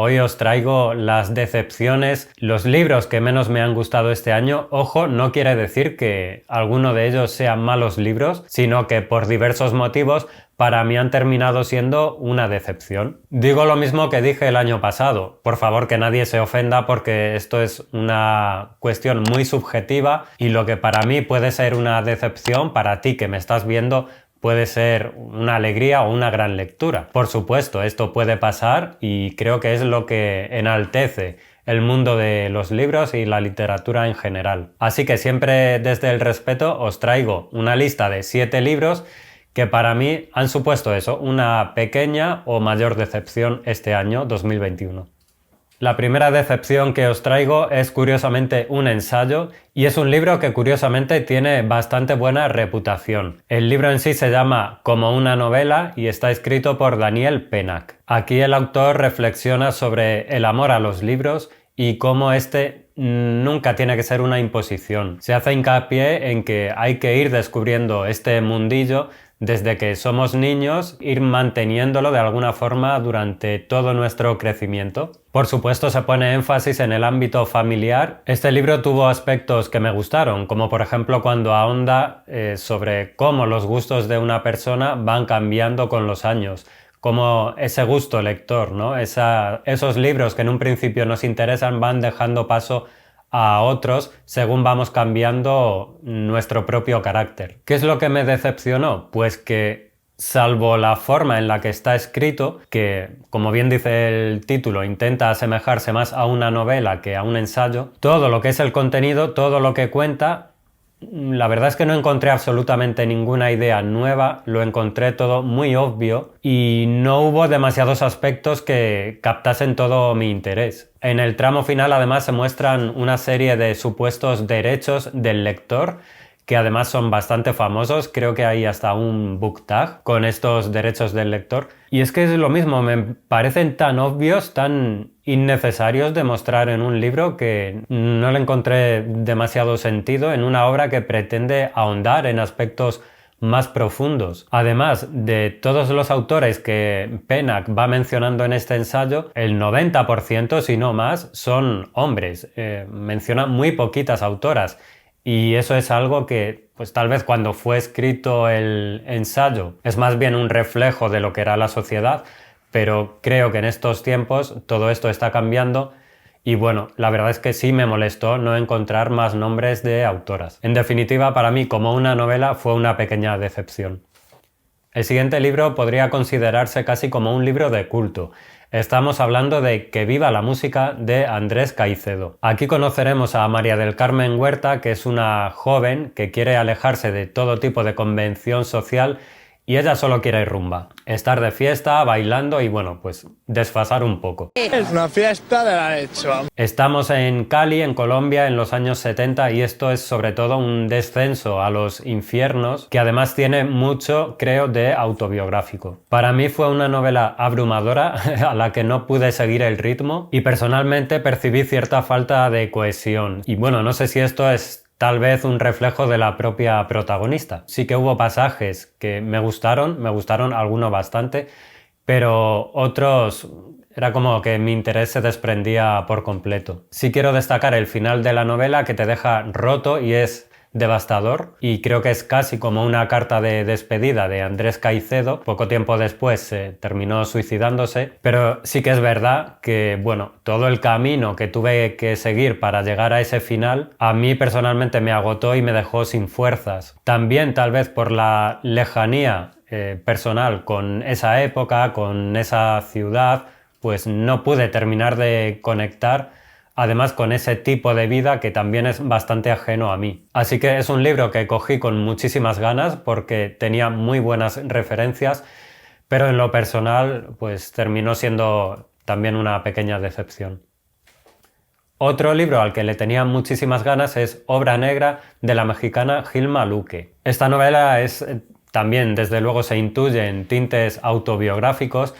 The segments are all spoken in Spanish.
Hoy os traigo las decepciones, los libros que menos me han gustado este año. Ojo, no quiere decir que alguno de ellos sean malos libros, sino que por diversos motivos para mí han terminado siendo una decepción. Digo lo mismo que dije el año pasado. Por favor, que nadie se ofenda porque esto es una cuestión muy subjetiva y lo que para mí puede ser una decepción, para ti que me estás viendo, puede ser una alegría o una gran lectura. Por supuesto, esto puede pasar y creo que es lo que enaltece el mundo de los libros y la literatura en general. Así que siempre desde el respeto os traigo una lista de 7 libros que para mí han supuesto eso, una pequeña o mayor decepción este año 2021. La primera decepción que os traigo es curiosamente un ensayo y es un libro que curiosamente tiene bastante buena reputación. El libro en sí se llama Como una novela y está escrito por Daniel Pennack. Aquí el autor reflexiona sobre el amor a los libros y cómo este nunca tiene que ser una imposición. Se hace hincapié en que hay que ir descubriendo este mundillo desde que somos niños, ir manteniéndolo de alguna forma durante todo nuestro crecimiento. Por supuesto, se pone énfasis en el ámbito familiar. Este libro tuvo aspectos que me gustaron, como por ejemplo cuando ahonda sobre cómo los gustos de una persona van cambiando con los años, como ese gusto lector, ¿no? Esos libros que en un principio nos interesan van dejando paso a otros según vamos cambiando nuestro propio carácter. ¿Qué es lo que me decepcionó? Pues que, salvo la forma en la que está escrito, que, como bien dice el título, intenta asemejarse más a una novela que a un ensayo, todo lo que es el contenido, todo lo que cuenta, la verdad es que no encontré absolutamente ninguna idea nueva, lo encontré todo muy obvio y no hubo demasiados aspectos que captasen todo mi interés. En el tramo final además se muestran una serie de supuestos derechos del lector que además son bastante famosos, creo que hay hasta un book tag con estos derechos del lector. Y es que es lo mismo, me parecen tan obvios, tan innecesarios de mostrar en un libro que no le encontré demasiado sentido en una obra que pretende ahondar en aspectos más profundos. Además de todos los autores que Pennack va mencionando en este ensayo, el 90%, si no más, son hombres. Menciona muy poquitas autoras. Y eso es algo que, pues tal vez cuando fue escrito el ensayo, es más bien un reflejo de lo que era la sociedad, pero creo que en estos tiempos todo esto está cambiando y bueno, la verdad es que sí me molestó no encontrar más nombres de autoras. En definitiva, para mí, como una novela, fue una pequeña decepción. El siguiente libro podría considerarse casi como un libro de culto. Estamos hablando de Que viva la música de Andrés Caicedo. Aquí conoceremos a María del Carmen Huerta, que es una joven que quiere alejarse de todo tipo de convención social y ella solo quiere rumba, estar de fiesta, bailando y bueno, pues desfasar un poco. Es una fiesta de la leche. Estamos en Cali, en Colombia, en los años 70 y esto es sobre todo un descenso a los infiernos que además tiene mucho, creo, de autobiográfico. Para mí fue una novela abrumadora a la que no pude seguir el ritmo y personalmente percibí cierta falta de cohesión. Y bueno, no sé si esto es tal vez un reflejo de la propia protagonista. Sí que hubo pasajes que me gustaron algunos bastante, pero otros era como que mi interés se desprendía por completo. Sí quiero destacar el final de la novela que te deja roto y es devastador y creo que es casi como una carta de despedida de Andrés Caicedo. Poco tiempo después terminó suicidándose, pero sí que es verdad que, bueno, todo el camino que tuve que seguir para llegar a ese final a mí personalmente me agotó y me dejó sin fuerzas. También tal vez por la lejanía personal con esa época, con esa ciudad, pues no pude terminar de conectar además con ese tipo de vida que también es bastante ajeno a mí. Así que es un libro que cogí con muchísimas ganas porque tenía muy buenas referencias, pero en lo personal pues terminó siendo también una pequeña decepción. Otro libro al que le tenía muchísimas ganas es Obra Negra de la mexicana Gilma Luque. Esta novela es también, desde luego, se intuye en tintes autobiográficos.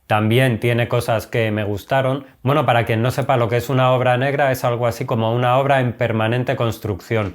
También tiene cosas que me gustaron. Bueno, para quien no sepa lo que es una obra negra, es algo así como una obra en permanente construcción,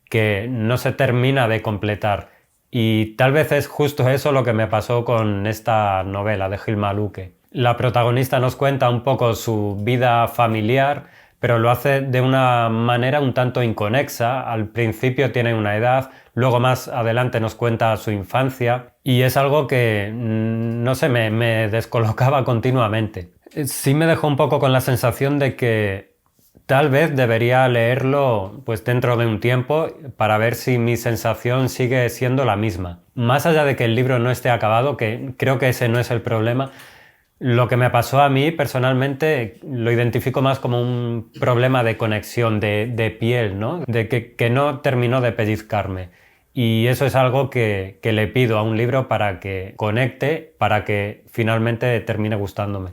que no se termina de completar. Y tal vez es justo eso lo que me pasó con esta novela de Gilma Luque. La protagonista nos cuenta un poco su vida familiar, pero lo hace de una manera un tanto inconexa. Al principio tiene una edad, luego más adelante nos cuenta su infancia y es algo que, no sé, me descolocaba continuamente. Sí me dejó un poco con la sensación de que tal vez debería leerlo pues dentro de un tiempo para ver si mi sensación sigue siendo la misma. Más allá de que el libro no esté acabado, que creo que ese no es el problema, lo que me pasó a mí personalmente lo identifico más como un problema de conexión, de piel, ¿no? De que no terminó de pellizcarme. Y eso es algo que le pido a un libro para que conecte, para que finalmente termine gustándome.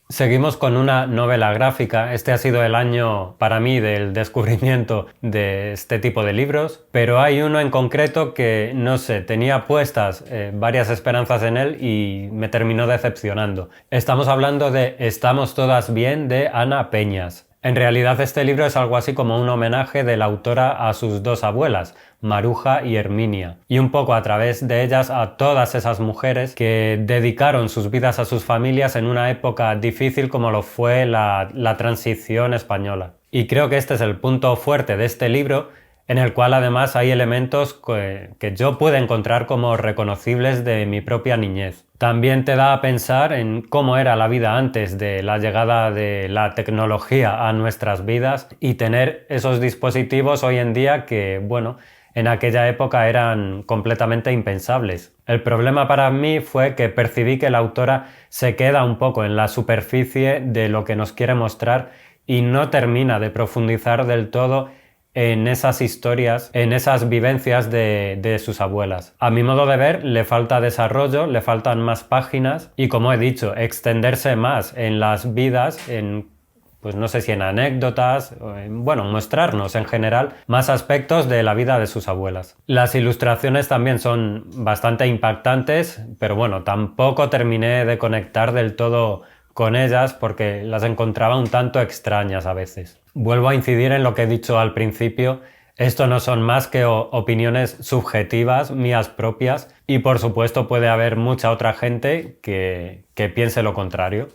Seguimos con una novela gráfica. Este ha sido el año para mí del descubrimiento de este tipo de libros, pero hay uno en concreto que, no sé, tenía puestas varias esperanzas en él y me terminó decepcionando. Estamos hablando de Estamos todas bien, de Ana Peñas. En realidad este libro es algo así como un homenaje de la autora a sus dos abuelas, Maruja y Herminia, y un poco a través de ellas a todas esas mujeres que dedicaron sus vidas a sus familias en una época difícil como lo fue la transición española. Y creo que este es el punto fuerte de este libro, en el cual además hay elementos que yo puedo encontrar como reconocibles de mi propia niñez. También te da a pensar en cómo era la vida antes de la llegada de la tecnología a nuestras vidas y tener esos dispositivos hoy en día que, bueno, en aquella época eran completamente impensables. El problema para mí fue que percibí que la autora se queda un poco en la superficie de lo que nos quiere mostrar y no termina de profundizar del todo en esas historias, en esas vivencias de sus abuelas. A mi modo de ver, le falta desarrollo, le faltan más páginas y, como he dicho, extenderse más en las vidas, pues no sé si en anécdotas, bueno, mostrarnos en general más aspectos de la vida de sus abuelas. Las ilustraciones también son bastante impactantes, pero bueno, tampoco terminé de conectar del todo con ellas porque las encontraba un tanto extrañas a veces. Vuelvo a incidir en lo que he dicho al principio, esto no son más que opiniones subjetivas, mías propias, y por supuesto puede haber mucha otra gente que piense lo contrario.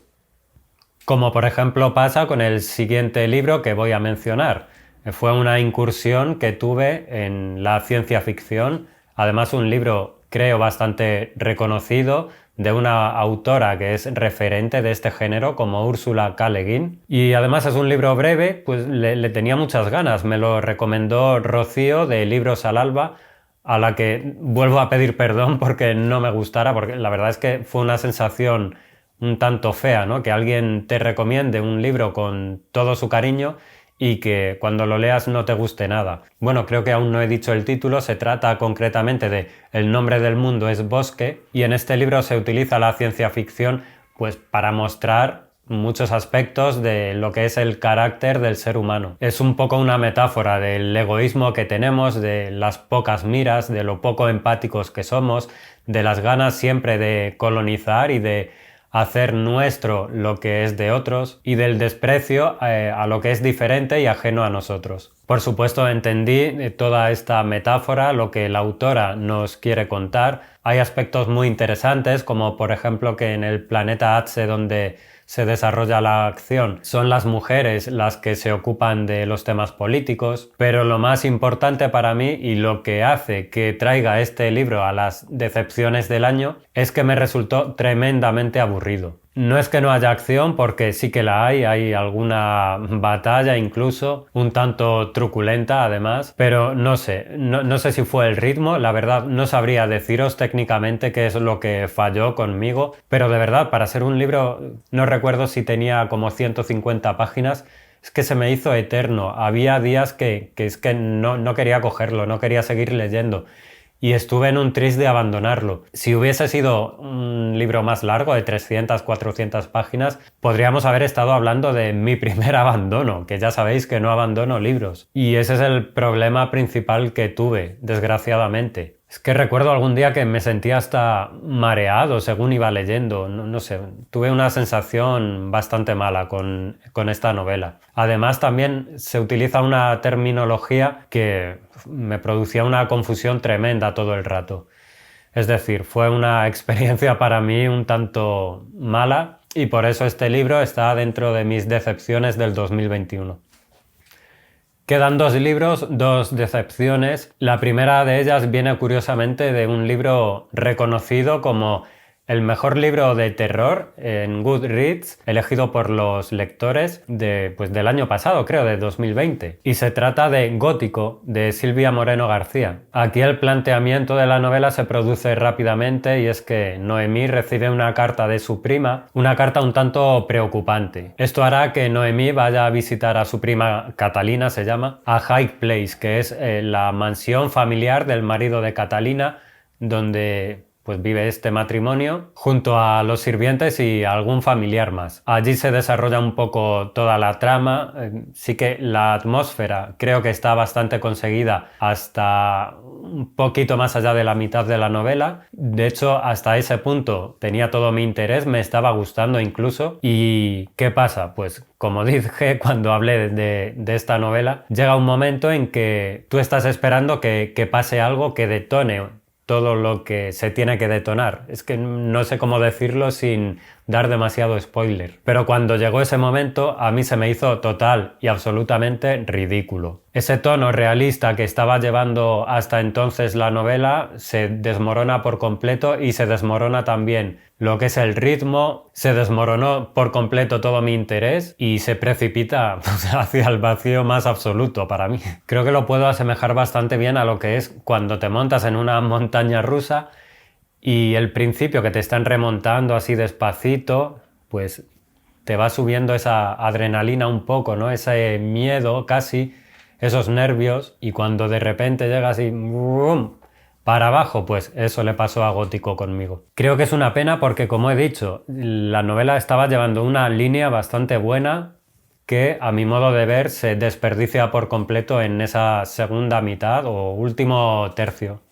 Como por ejemplo pasa con el siguiente libro que voy a mencionar. Fue una incursión que tuve en la ciencia ficción, además un libro creo bastante reconocido, de una autora que es referente de este género como Ursula K. Le Guin. Y además es un libro breve, pues le tenía muchas ganas. Me lo recomendó Rocío de Libros al Alba, a la que vuelvo a pedir perdón porque no me gustara, porque la verdad es que fue una sensación un tanto fea, ¿no? Que alguien te recomiende un libro con todo su cariño y que cuando lo leas no te guste nada. Bueno, creo que aún no he dicho el título, se trata concretamente de El nombre del mundo es bosque, y en este libro se utiliza la ciencia ficción pues para mostrar muchos aspectos de lo que es el carácter del ser humano. Es un poco una metáfora del egoísmo que tenemos, de las pocas miras, de lo poco empáticos que somos, de las ganas siempre de colonizar y de hacer nuestro lo que es de otros y del desprecio a lo que es diferente y ajeno a nosotros. Por supuesto entendí toda esta metáfora, lo que la autora nos quiere contar. Hay aspectos muy interesantes como por ejemplo que en el planeta Atse donde se desarrolla la acción son las mujeres las que se ocupan de los temas políticos, pero lo más importante para mí y lo que hace que traiga este libro a las decepciones del año es que me resultó tremendamente aburrido. No es que no haya acción, porque sí que la hay alguna batalla incluso, un tanto truculenta además, pero no sé, no sé si fue el ritmo, la verdad no sabría deciros técnicamente qué es lo que falló conmigo, pero de verdad, para ser un libro, no recuerdo si tenía como 150 páginas, es que se me hizo eterno, había días que es que no quería cogerlo, no quería seguir leyendo. Y estuve en un tris de abandonarlo. Si hubiese sido un libro más largo, de 300, 400 páginas, podríamos haber estado hablando de mi primer abandono, que ya sabéis que no abandono libros. Y ese es el problema principal que tuve, desgraciadamente. Es que recuerdo algún día que me sentía hasta mareado según iba leyendo. No sé, tuve una sensación bastante mala con esta novela. Además, también se utiliza una terminología que me producía una confusión tremenda todo el rato. Es decir, fue una experiencia para mí un tanto mala y por eso este libro está dentro de mis decepciones del 2021. Quedan 2 libros, 2 decepciones. La primera de ellas viene curiosamente de un libro reconocido como el mejor libro de terror en Goodreads, elegido por los lectores del año pasado, creo, de 2020. Y se trata de Gótico, de Silvia Moreno García. Aquí el planteamiento de la novela se produce rápidamente y es que Noemí recibe una carta de su prima, una carta un tanto preocupante. Esto hará que Noemí vaya a visitar a su prima Catalina, se llama, a High Place, que es la mansión familiar del marido de Catalina, donde pues vive este matrimonio junto a los sirvientes y a algún familiar más. Allí se desarrolla un poco toda la trama, sí que la atmósfera creo que está bastante conseguida hasta un poquito más allá de la mitad de la novela. De hecho, hasta ese punto tenía todo mi interés, me estaba gustando incluso. ¿Y qué pasa? Pues como dije cuando hablé de esta novela, llega un momento en que tú estás esperando que pase algo que detone todo lo que se tiene que detonar. Es que no sé cómo decirlo sin dar demasiado spoiler. Pero cuando llegó ese momento, a mí se me hizo total y absolutamente ridículo. Ese tono realista que estaba llevando hasta entonces la novela se desmorona por completo y se desmorona también lo que es el ritmo, se desmoronó por completo todo mi interés y se precipita hacia el vacío más absoluto para mí. Creo que lo puedo asemejar bastante bien a lo que es cuando te montas en una montaña rusa y el principio que te están remontando así despacito, pues te va subiendo esa adrenalina un poco, ¿no? Ese miedo casi, esos nervios, y cuando de repente llegas y ¡brum!, para abajo, pues eso le pasó a Gótico conmigo. Creo que es una pena porque, como he dicho, la novela estaba llevando una línea bastante buena que, a mi modo de ver, se desperdicia por completo en esa segunda mitad o último tercio.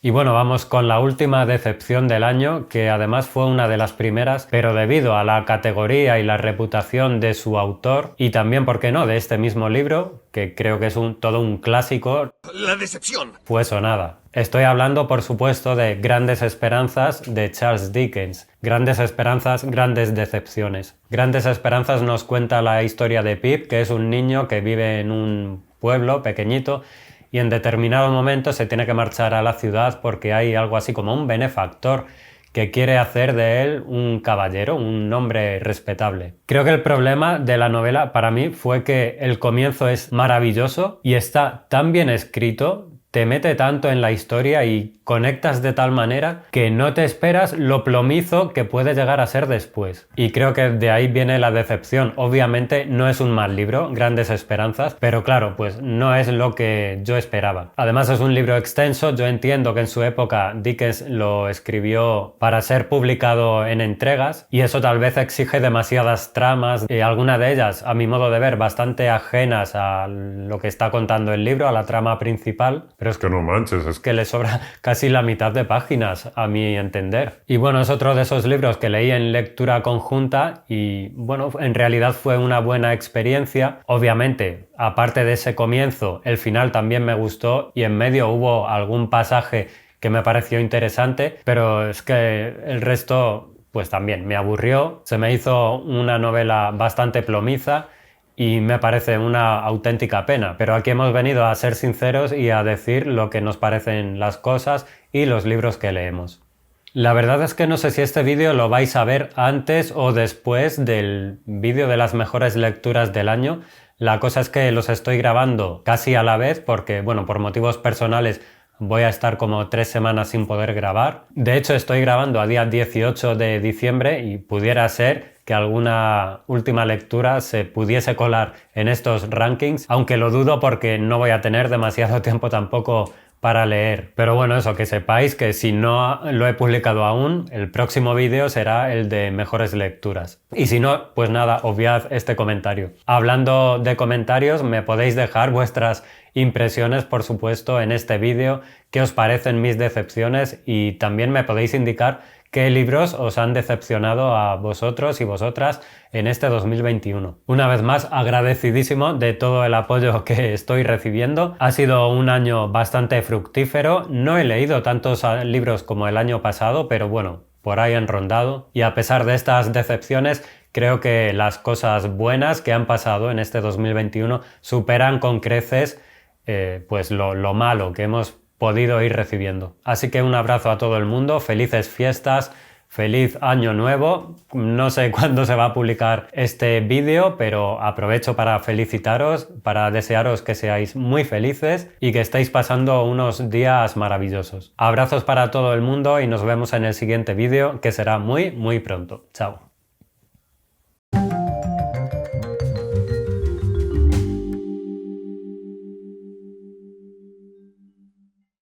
Y bueno, vamos con la última decepción del año, que además fue una de las primeras, pero debido a la categoría y la reputación de su autor, y también, ¿por qué no?, de este mismo libro, que creo que es todo un clásico. La decepción. Fue sonada. Estoy hablando, por supuesto, de Grandes Esperanzas de Charles Dickens. Grandes Esperanzas, grandes decepciones. Grandes Esperanzas nos cuenta la historia de Pip, que es un niño que vive en un pueblo pequeñito y en determinado momento se tiene que marchar a la ciudad porque hay algo así como un benefactor que quiere hacer de él un caballero, un hombre respetable. Creo que el problema de la novela para mí fue que el comienzo es maravilloso y está tan bien escrito, te mete tanto en la historia y conectas de tal manera que no te esperas lo plomizo que puede llegar a ser después. Y creo que de ahí viene la decepción. Obviamente no es un mal libro, Grandes Esperanzas, pero claro, pues no es lo que yo esperaba. Además es un libro extenso, yo entiendo que en su época Dickens lo escribió para ser publicado en entregas y eso tal vez exige demasiadas tramas y algunas de ellas, a mi modo de ver, bastante ajenas a lo que está contando el libro, a la trama principal. Pero es que no manches, es que le sobra casi la mitad de páginas, a mi entender. Y bueno, es otro de esos libros que leí en lectura conjunta y bueno, en realidad fue una buena experiencia. Obviamente, aparte de ese comienzo, el final también me gustó y en medio hubo algún pasaje que me pareció interesante, pero es que el resto pues también me aburrió. Se me hizo una novela bastante plomiza y me parece una auténtica pena, pero aquí hemos venido a ser sinceros y a decir lo que nos parecen las cosas y los libros que leemos. La verdad es que no sé si este vídeo lo vais a ver antes o después del vídeo de las mejores lecturas del año. La cosa es que los estoy grabando casi a la vez porque, bueno, por motivos personales voy a estar como 3 semanas sin poder grabar. De hecho, estoy grabando a día 18 de diciembre y pudiera ser que alguna última lectura se pudiese colar en estos rankings, aunque lo dudo porque no voy a tener demasiado tiempo tampoco para leer. Pero bueno, eso, que sepáis que si no lo he publicado aún, el próximo vídeo será el de mejores lecturas. Y si no, pues nada, obviad este comentario. Hablando de comentarios, me podéis dejar vuestras impresiones, por supuesto, en este vídeo, qué os parecen mis decepciones y también me podéis indicar qué libros os han decepcionado a vosotros y vosotras en este 2021. Una vez más, agradecidísimo de todo el apoyo que estoy recibiendo. Ha sido un año bastante fructífero. No he leído tantos libros como el año pasado, pero bueno, por ahí han rondado. Y a pesar de estas decepciones, creo que las cosas buenas que han pasado en este 2021 superan con creces pues lo malo que hemos podido ir recibiendo. Así que un abrazo a todo el mundo, felices fiestas, feliz año nuevo. No sé cuándo se va a publicar este vídeo, pero aprovecho para felicitaros, para desearos que seáis muy felices y que estéis pasando unos días maravillosos. Abrazos para todo el mundo y nos vemos en el siguiente vídeo, que será muy pronto. Chao.